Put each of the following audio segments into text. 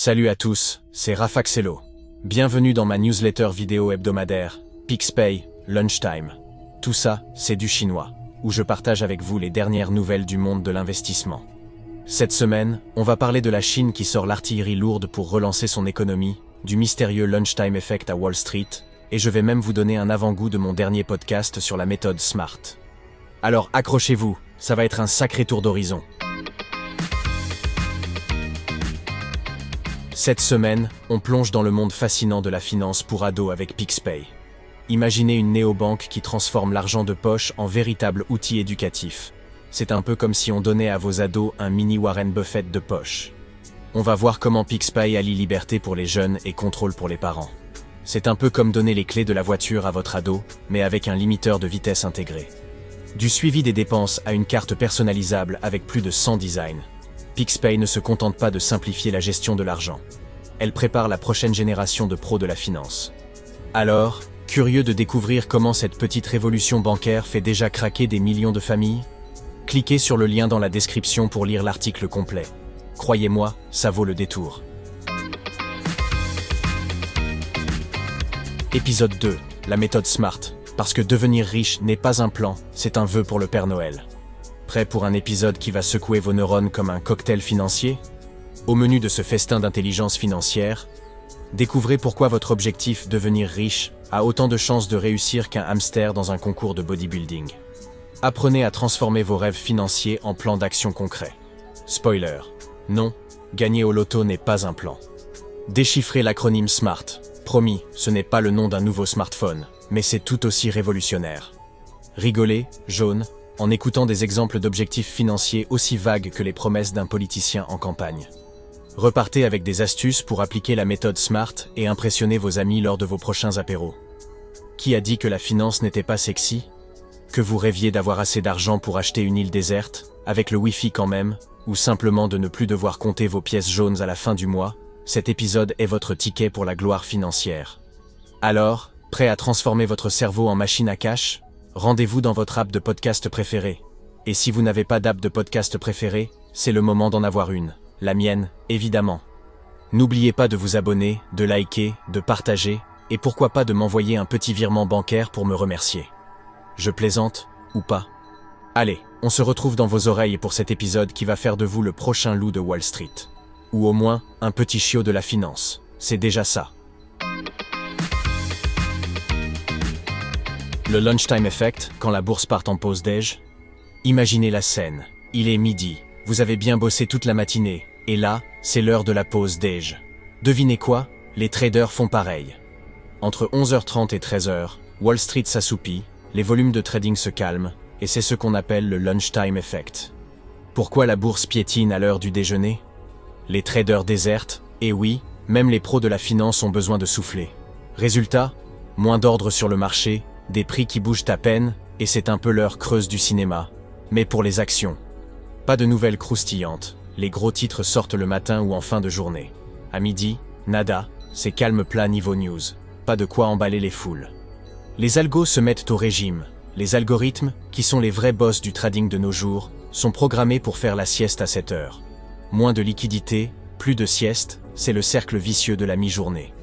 Salut à tous, c'est Rafaxello. Bienvenue dans ma newsletter vidéo hebdomadaire, PixPay, Lunchtime. Tout ça, c'est du chinois, où je partage avec vous les dernières nouvelles du monde de l'investissement. Cette semaine, on va parler de la Chine qui sort l'artillerie lourde pour relancer son économie, du mystérieux Lunchtime Effect à Wall Street, et je vais même vous donner un avant-goût de mon dernier podcast sur la méthode SMART. Alors accrochez-vous, ça va être un sacré tour d'horizon. Cette semaine, on plonge dans le monde fascinant de la finance pour ados avec PixPay. Imaginez une néobanque qui transforme l'argent de poche en véritable outil éducatif. C'est un peu comme si on donnait à vos ados un mini Warren Buffett de poche. On va voir comment PixPay allie liberté pour les jeunes et contrôle pour les parents. C'est un peu comme donner les clés de la voiture à votre ado, mais avec un limiteur de vitesse intégré. Du suivi des dépenses à une carte personnalisable avec plus de 100 designs. PixPay ne se contente pas de simplifier la gestion de l'argent. Elle prépare la prochaine génération de pros de la finance. Alors, curieux de découvrir comment cette petite révolution bancaire fait déjà craquer des millions de familles? Cliquez sur le lien dans la description pour lire l'article complet. Croyez-moi, ça vaut le détour. Épisode 2, la méthode SMART. Parce que devenir riche n'est pas un plan, c'est un vœu pour le Père Noël. Prêt pour un épisode qui va secouer vos neurones comme un cocktail financier? Au menu de ce festin d'intelligence financière, découvrez pourquoi votre objectif devenir riche a autant de chances de réussir qu'un hamster dans un concours de bodybuilding. Apprenez à transformer vos rêves financiers en plans d'action concrets. Spoiler, non, gagner au loto n'est pas un plan. Déchiffrez l'acronyme SMART. Promis, ce n'est pas le nom d'un nouveau smartphone, mais c'est tout aussi révolutionnaire. Rigolez, jaune, en écoutant des exemples d'objectifs financiers aussi vagues que les promesses d'un politicien en campagne. Repartez avec des astuces pour appliquer la méthode SMART et impressionner vos amis lors de vos prochains apéros. Qui a dit que la finance n'était pas sexy? Que vous rêviez d'avoir assez d'argent pour acheter une île déserte, avec le Wi-Fi quand même, ou simplement de ne plus devoir compter vos pièces jaunes à la fin du mois, cet épisode est votre ticket pour la gloire financière. Alors, prêt à transformer votre cerveau en machine à cash? Rendez-vous dans votre app de podcast préférée. Et si vous n'avez pas d'app de podcast préférée, c'est le moment d'en avoir une. La mienne, évidemment. N'oubliez pas de vous abonner, de liker, de partager, et pourquoi pas de m'envoyer un petit virement bancaire pour me remercier. Je plaisante, ou pas? Allez, on se retrouve dans vos oreilles pour cet épisode qui va faire de vous le prochain loup de Wall Street. Ou au moins, un petit chiot de la finance. C'est déjà ça. Le Lunchtime Effect, quand la bourse part en pause déj. Imaginez la scène. Il est midi, vous avez bien bossé toute la matinée, et là, c'est l'heure de la pause déj. Devinez quoi? Les traders font pareil. Entre 11h30 et 13h, Wall Street s'assoupit, les volumes de trading se calment, et c'est ce qu'on appelle le Lunchtime Effect. Pourquoi la bourse piétine à l'heure du déjeuner? Les traders désertent, et oui, même les pros de la finance ont besoin de souffler. Résultat? Moins d'ordre sur le marché, des prix qui bougent à peine, et c'est un peu l'heure creuse du cinéma. Mais pour les actions. Pas de nouvelles croustillantes, les gros titres sortent le matin ou en fin de journée. À midi, nada, c'est calme plat niveau news. Pas de quoi emballer les foules. Les algos se mettent au régime. Les algorithmes, qui sont les vrais boss du trading de nos jours, sont programmés pour faire la sieste à 7 heures. Moins de liquidité, plus de sieste, c'est le cercle vicieux de la mi-journée.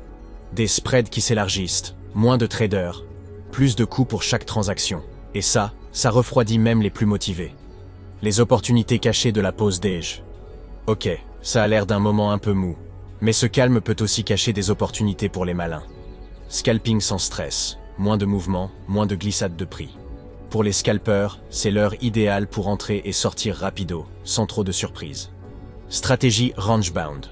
Des spreads qui s'élargissent, moins de traders, plus de coûts pour chaque transaction. Et ça refroidit même les plus motivés. Les opportunités cachées de la pause déj. Ok, ça a l'air d'un moment un peu mou. Mais ce calme peut aussi cacher des opportunités pour les malins. Scalping sans stress, moins de mouvements, moins de glissades de prix. Pour les scalpers, c'est l'heure idéale pour entrer et sortir rapido, sans trop de surprises. Stratégie range-bound.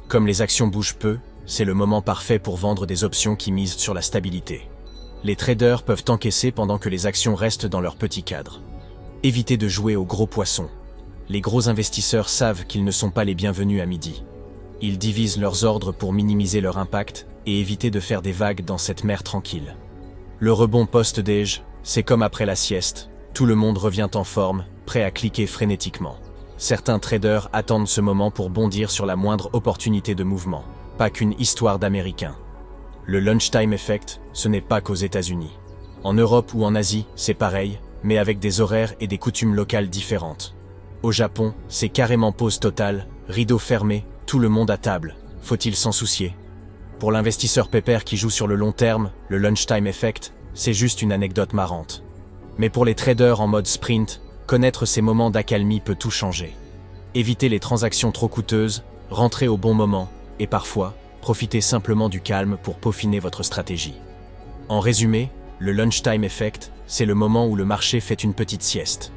Comme les actions bougent peu, c'est le moment parfait pour vendre des options qui misent sur la stabilité. Les traders peuvent encaisser pendant que les actions restent dans leur petit cadre. Évitez de jouer aux gros poissons. Les gros investisseurs savent qu'ils ne sont pas les bienvenus à midi. Ils divisent leurs ordres pour minimiser leur impact et éviter de faire des vagues dans cette mer tranquille. Le rebond post-déj, c'est comme après la sieste. Tout le monde revient en forme, prêt à cliquer frénétiquement. Certains traders attendent ce moment pour bondir sur la moindre opportunité de mouvement. Pas qu'une histoire d'Américains. Le Lunchtime Effect, ce n'est pas qu'aux États-Unis. En Europe ou en Asie, c'est pareil, mais avec des horaires et des coutumes locales différentes. Au Japon, c'est carrément pause totale, rideau fermé, tout le monde à table. faut-il s'en soucier? Pour l'investisseur pépère qui joue sur le long terme, le lunchtime effect, c'est juste une anecdote marrante. Mais pour les traders en mode sprint, connaître ces moments d'accalmie peut tout changer. Évitez les transactions trop coûteuses, rentrez au bon moment, et parfois, profitez simplement du calme pour peaufiner votre stratégie. En résumé, le lunchtime effect, c'est le moment où le marché fait une petite sieste.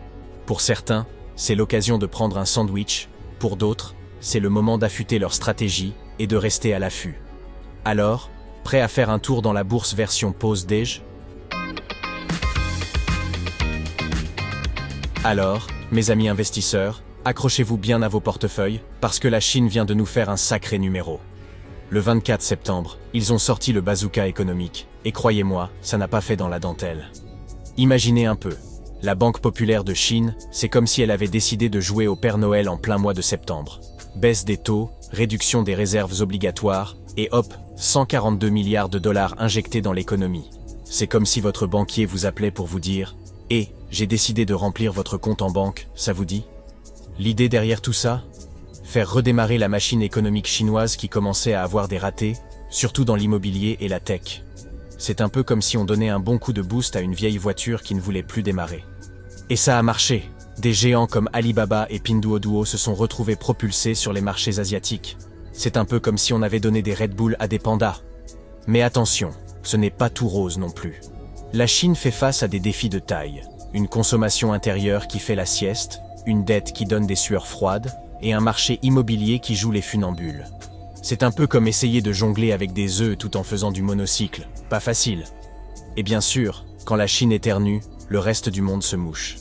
Pour certains, c'est l'occasion de prendre un sandwich, pour d'autres, c'est le moment d'affûter leur stratégie et de rester à l'affût. Alors, prêt à faire un tour dans la bourse version pause déj? Alors, mes amis investisseurs, accrochez-vous bien à vos portefeuilles, parce que la Chine vient de nous faire un sacré numéro. Le 24 septembre, ils ont sorti le bazooka économique, et croyez-moi, ça n'a pas fait dans la dentelle. Imaginez un peu, la Banque populaire de Chine, c'est comme si elle avait décidé de jouer au Père Noël en plein mois de septembre. Baisse des taux, réduction des réserves obligatoires, et hop, 142 milliards de dollars injectés dans l'économie. C'est comme si votre banquier vous appelait pour vous dire « Eh, j'ai décidé de remplir votre compte en banque, ça vous dit ?» L'idée derrière tout ça? Faire redémarrer la machine économique chinoise qui commençait à avoir des ratés, surtout dans l'immobilier et la tech. C'est un peu comme si on donnait un bon coup de boost à une vieille voiture qui ne voulait plus démarrer. Et ça a marché. Des géants comme Alibaba et Pinduoduo se sont retrouvés propulsés sur les marchés asiatiques. C'est un peu comme si on avait donné des Red Bull à des pandas. Mais attention, ce n'est pas tout rose non plus. La Chine fait face à des défis de taille. Une consommation intérieure qui fait la sieste, une dette qui donne des sueurs froides, et un marché immobilier qui joue les funambules. C'est un peu comme essayer de jongler avec des œufs tout en faisant du monocycle. Pas facile. Et bien sûr, quand la Chine éternue, le reste du monde se mouche.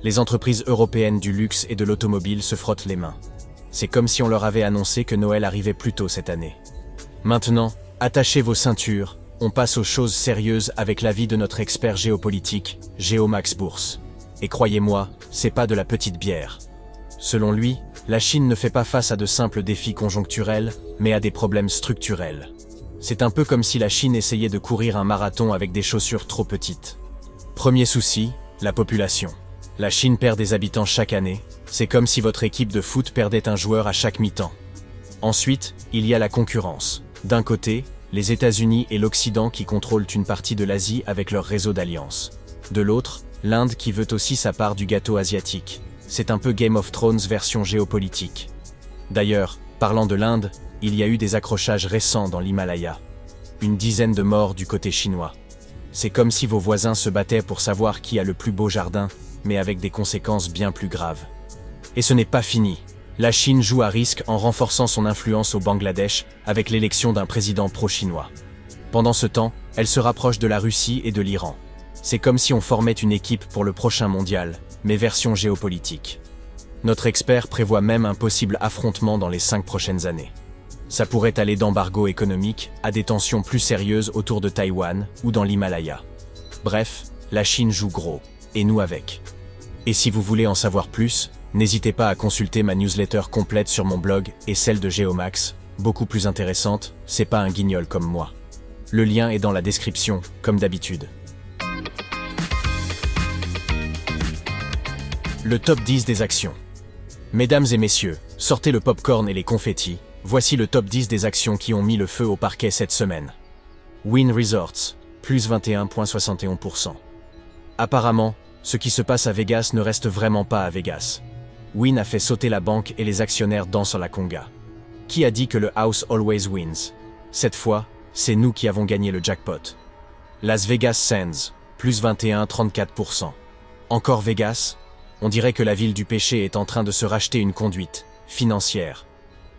Les entreprises européennes du luxe et de l'automobile se frottent les mains. C'est comme si on leur avait annoncé que Noël arrivait plus tôt cette année. Maintenant, attachez vos ceintures, on passe aux choses sérieuses avec l'avis de notre expert géopolitique, Géomax Bourse. Et croyez-moi, c'est pas de la petite bière. Selon lui, la Chine ne fait pas face à de simples défis conjoncturels, mais à des problèmes structurels. C'est un peu comme si la Chine essayait de courir un marathon avec des chaussures trop petites. Premier souci, la population. La Chine perd des habitants chaque année, c'est comme si votre équipe de foot perdait un joueur à chaque mi-temps. Ensuite, il y a la concurrence. D'un côté, les États-Unis et l'Occident qui contrôlent une partie de l'Asie avec leur réseau d'alliances. De l'autre, l'Inde qui veut aussi sa part du gâteau asiatique. C'est un peu Game of Thrones version géopolitique. D'ailleurs, parlant de l'Inde, il y a eu des accrochages récents dans l'Himalaya. Une dizaine de morts du côté chinois. C'est comme si vos voisins se battaient pour savoir qui a le plus beau jardin, mais avec des conséquences bien plus graves. Et ce n'est pas fini. La Chine joue à risque en renforçant son influence au Bangladesh avec l'élection d'un président pro-chinois. Pendant ce temps, elle se rapproche de la Russie et de l'Iran. C'est comme si on formait une équipe pour le prochain mondial, mais version géopolitique. Notre expert prévoit même un possible affrontement dans les 5 prochaines années. Ça pourrait aller d'embargo économique à des tensions plus sérieuses autour de Taïwan ou dans l'Himalaya. Bref, la Chine joue gros, et nous avec. Et si vous voulez en savoir plus, n'hésitez pas à consulter ma newsletter complète sur mon blog et celle de Géomax, beaucoup plus intéressante, c'est pas un guignol comme moi. Le lien est dans la description, comme d'habitude. Le top 10 des actions. Mesdames et messieurs, sortez le popcorn et les confettis, voici le top 10 des actions qui ont mis le feu au parquet cette semaine. Wynn Resorts, plus 21,71%. Apparemment, ce qui se passe à Vegas ne reste vraiment pas à Vegas. Wynn a fait sauter la banque et les actionnaires dansent la conga. Qui a dit que le house always wins? Cette fois, c'est nous qui avons gagné le jackpot. Las Vegas Sands, plus 21,34%. Encore Vegas? On dirait que la ville du péché est en train de se racheter une conduite financière.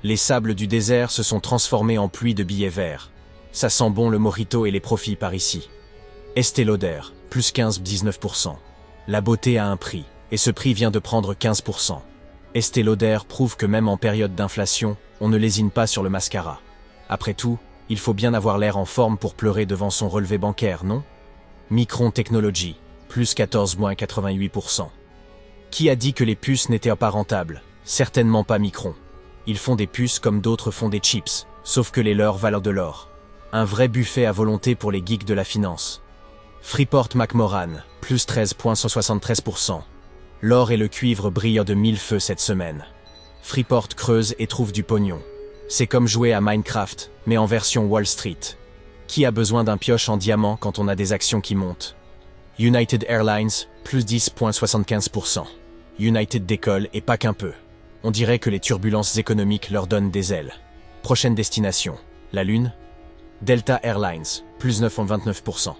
Les sables du désert se sont transformés en pluie de billets verts. Ça sent bon le mojito et les profits par ici. Estée Lauder, plus 15,19%. La beauté a un prix, et ce prix vient de prendre 15%. Estée Lauder prouve que même en période d'inflation, on ne lésine pas sur le mascara. Après tout, il faut bien avoir l'air en forme pour pleurer devant son relevé bancaire, non? Micron Technology, plus 14,88%. Qui a dit que les puces n'étaient pas rentables? Certainement pas Micron. Ils font des puces comme d'autres font des chips, sauf que les leurs valent de l'or. Un vrai buffet à volonté pour les geeks de la finance. Freeport-McMoRan, plus 13,173%. L'or et le cuivre brillent de mille feux cette semaine. Freeport creuse et trouve du pognon. C'est comme jouer à Minecraft, mais en version Wall Street. Qui a besoin d'un pioche en diamant quand on a des actions qui montent? United Airlines, plus 10,75%. United décolle et pas qu'un peu. On dirait que les turbulences économiques leur donnent des ailes. Prochaine destination, la Lune? Delta Airlines, plus 9,29%.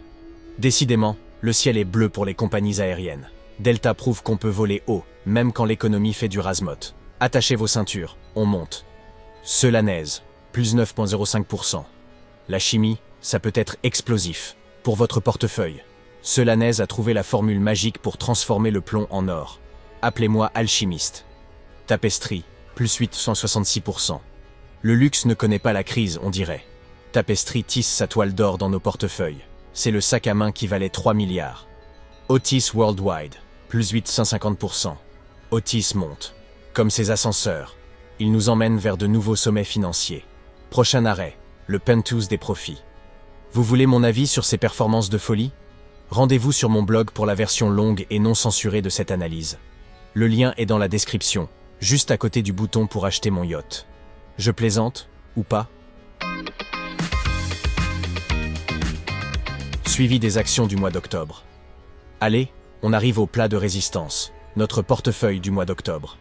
Décidément, le ciel est bleu pour les compagnies aériennes. Delta prouve qu'on peut voler haut, même quand l'économie fait du razmot. Attachez vos ceintures, on monte. Solanaise, plus 9,05%. La chimie, ça peut être explosif. Pour votre portefeuille, Solanaise a trouvé la formule magique pour transformer le plomb en or. Appelez-moi alchimiste. Tapestry, plus 866%. Le luxe ne connaît pas la crise, on dirait. Tapestry tisse sa toile d'or dans nos portefeuilles. C'est le sac à main qui valait 3 milliards. Otis Worldwide, plus 850%. Otis monte. Comme ses ascenseurs, il nous emmène vers de nouveaux sommets financiers. Prochain arrêt, le penthouse des profits. Vous voulez mon avis sur ces performances de folie? Rendez-vous sur mon blog pour la version longue et non censurée de cette analyse. Le lien est dans la description, juste à côté du bouton pour acheter mon yacht. Je plaisante, ou pas? Suivi des actions du mois d'octobre. Allez, on arrive au plat de résistance, notre portefeuille du mois d'octobre.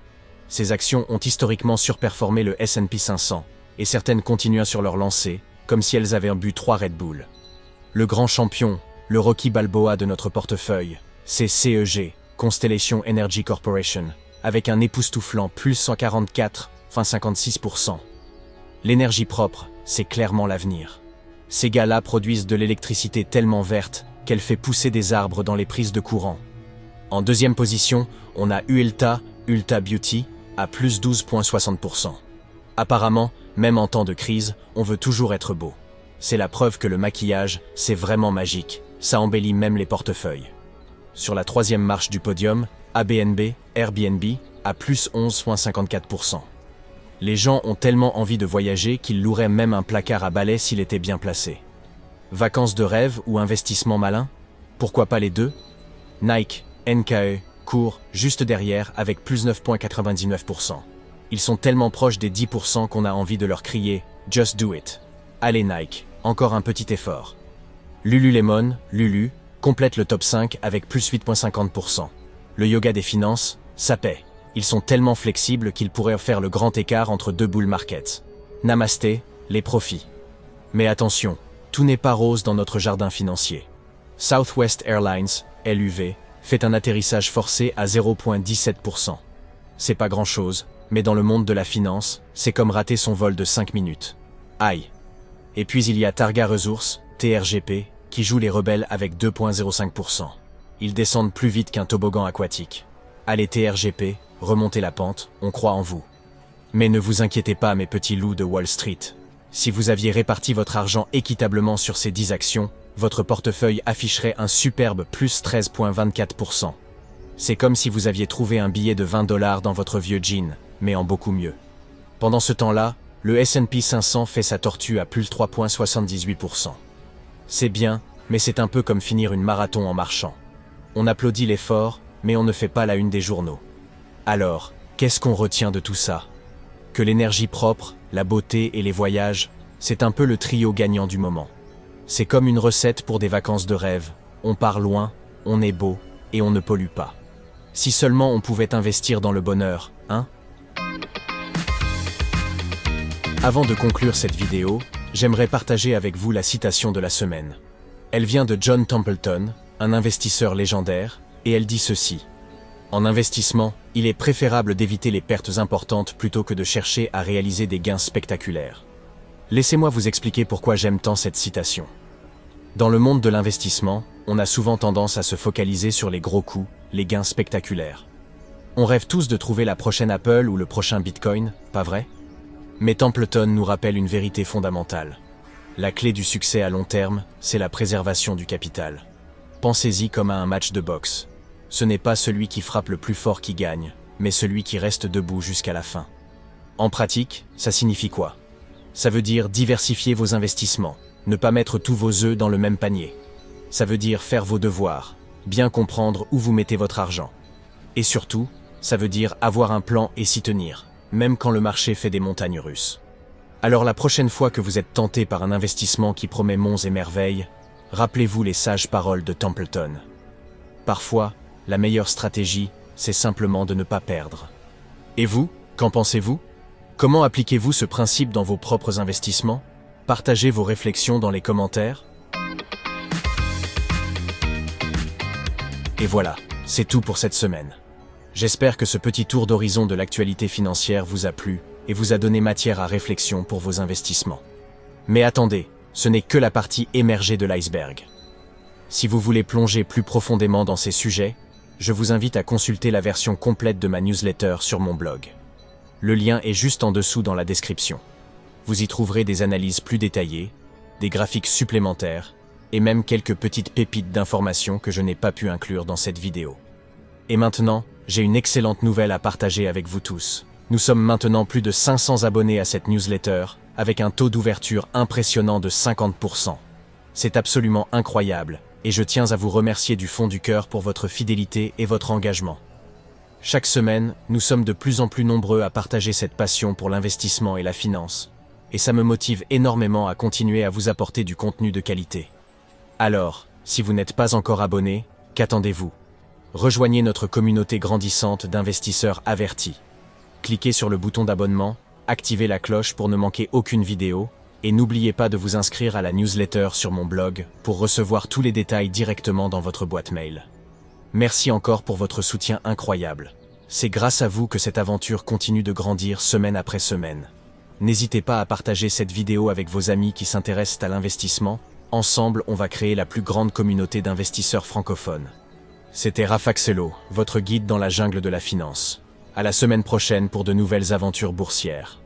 Ces actions ont historiquement surperformé le S&P 500, et certaines continuent sur leur lancée, comme si elles avaient bu 3 Red Bull. Le grand champion, le Rocky Balboa de notre portefeuille, c'est CEG, Constellation Energy Corporation, avec un époustouflant plus 144,56%. L'énergie propre, c'est clairement l'avenir. Ces gars-là produisent de l'électricité tellement verte qu'elle fait pousser des arbres dans les prises de courant. En deuxième position, on a Ulta Beauty, à plus 12,60%. Apparemment, même en temps de crise, on veut toujours être beau. C'est la preuve que le maquillage, c'est vraiment magique, ça embellit même les portefeuilles. Sur la troisième marche du podium, Airbnb, à plus 11,54%. Les gens ont tellement envie de voyager qu'ils loueraient même un placard à balai s'il était bien placé. Vacances de rêve ou investissement malin? Pourquoi pas les deux? Nike, NKE, court juste derrière avec plus 9,99%. Ils sont tellement proches des 10% qu'on a envie de leur crier « Just do it ». Allez Nike, encore un petit effort. Lululemon, Lulu, complète le top 5 avec plus 8,50%. Le yoga des finances, ça paie. Ils sont tellement flexibles qu'ils pourraient faire le grand écart entre deux bull markets. Namasté, les profits. Mais attention, tout n'est pas rose dans notre jardin financier. Southwest Airlines, LUV, fait un atterrissage forcé à 0,17%. C'est pas grand-chose, mais dans le monde de la finance, c'est comme rater son vol de 5 minutes. Aïe. Et puis il y a Targa Resources, TRGP, qui joue les rebelles avec 2,05%. Ils descendent plus vite qu'un toboggan aquatique. Allez TRGP, remontez la pente, on croit en vous. Mais ne vous inquiétez pas mes petits loups de Wall Street. Si vous aviez réparti votre argent équitablement sur ces 10 actions, votre portefeuille afficherait un superbe plus 13,24%. C'est comme si vous aviez trouvé un billet de $20 dans votre vieux jean, mais en beaucoup mieux. Pendant ce temps-là, le S&P 500 fait sa tortue à plus 3,78%. C'est bien, mais c'est un peu comme finir une marathon en marchant. On applaudit l'effort, mais on ne fait pas la une des journaux. Alors, qu'est-ce qu'on retient de tout ça? Que l'énergie propre, la beauté et les voyages, c'est un peu le trio gagnant du moment. C'est comme une recette pour des vacances de rêve. On part loin, on est beau, et on ne pollue pas. Si seulement on pouvait investir dans le bonheur, hein? Avant de conclure cette vidéo, j'aimerais partager avec vous la citation de la semaine. Elle vient de John Templeton, un investisseur légendaire, et elle dit ceci. En investissement, il est préférable d'éviter les pertes importantes plutôt que de chercher à réaliser des gains spectaculaires. Laissez-moi vous expliquer pourquoi j'aime tant cette citation. Dans le monde de l'investissement, on a souvent tendance à se focaliser sur les gros coups, les gains spectaculaires. On rêve tous de trouver la prochaine Apple ou le prochain Bitcoin, pas vrai? Mais Templeton nous rappelle une vérité fondamentale. La clé du succès à long terme, c'est la préservation du capital. Pensez-y comme à un match de boxe. Ce n'est pas celui qui frappe le plus fort qui gagne, mais celui qui reste debout jusqu'à la fin. En pratique, ça signifie quoi? Ça veut dire diversifier vos investissements, ne pas mettre tous vos œufs dans le même panier. Ça veut dire faire vos devoirs, bien comprendre où vous mettez votre argent. Et surtout, ça veut dire avoir un plan et s'y tenir, même quand le marché fait des montagnes russes. Alors la prochaine fois que vous êtes tenté par un investissement qui promet monts et merveilles, rappelez-vous les sages paroles de Templeton. Parfois, la meilleure stratégie, c'est simplement de ne pas perdre. Et vous, qu'en pensez-vous? Comment appliquez-vous ce principe dans vos propres investissements? Partagez vos réflexions dans les commentaires. Et voilà, c'est tout pour cette semaine. J'espère que ce petit tour d'horizon de l'actualité financière vous a plu et vous a donné matière à réflexion pour vos investissements. Mais attendez, ce n'est que la partie émergée de l'iceberg. Si vous voulez plonger plus profondément dans ces sujets, je vous invite à consulter la version complète de ma newsletter sur mon blog. Le lien est juste en dessous dans la description. Vous y trouverez des analyses plus détaillées, des graphiques supplémentaires et même quelques petites pépites d'informations que je n'ai pas pu inclure dans cette vidéo. Et maintenant, j'ai une excellente nouvelle à partager avec vous tous. Nous sommes maintenant plus de 500 abonnés à cette newsletter, avec un taux d'ouverture impressionnant de 50%. C'est absolument incroyable, et je tiens à vous remercier du fond du cœur pour votre fidélité et votre engagement. Chaque semaine, nous sommes de plus en plus nombreux à partager cette passion pour l'investissement et la finance, et ça me motive énormément à continuer à vous apporter du contenu de qualité. Alors, si vous n'êtes pas encore abonné, qu'attendez-vous? Rejoignez notre communauté grandissante d'investisseurs avertis. Cliquez sur le bouton d'abonnement, activez la cloche pour ne manquer aucune vidéo, et n'oubliez pas de vous inscrire à la newsletter sur mon blog pour recevoir tous les détails directement dans votre boîte mail. Merci encore pour votre soutien incroyable. C'est grâce à vous que cette aventure continue de grandir semaine après semaine. N'hésitez pas à partager cette vidéo avec vos amis qui s'intéressent à l'investissement. Ensemble, on va créer la plus grande communauté d'investisseurs francophones. C'était Rafaxello, votre guide dans la jungle de la finance. À la semaine prochaine pour de nouvelles aventures boursières.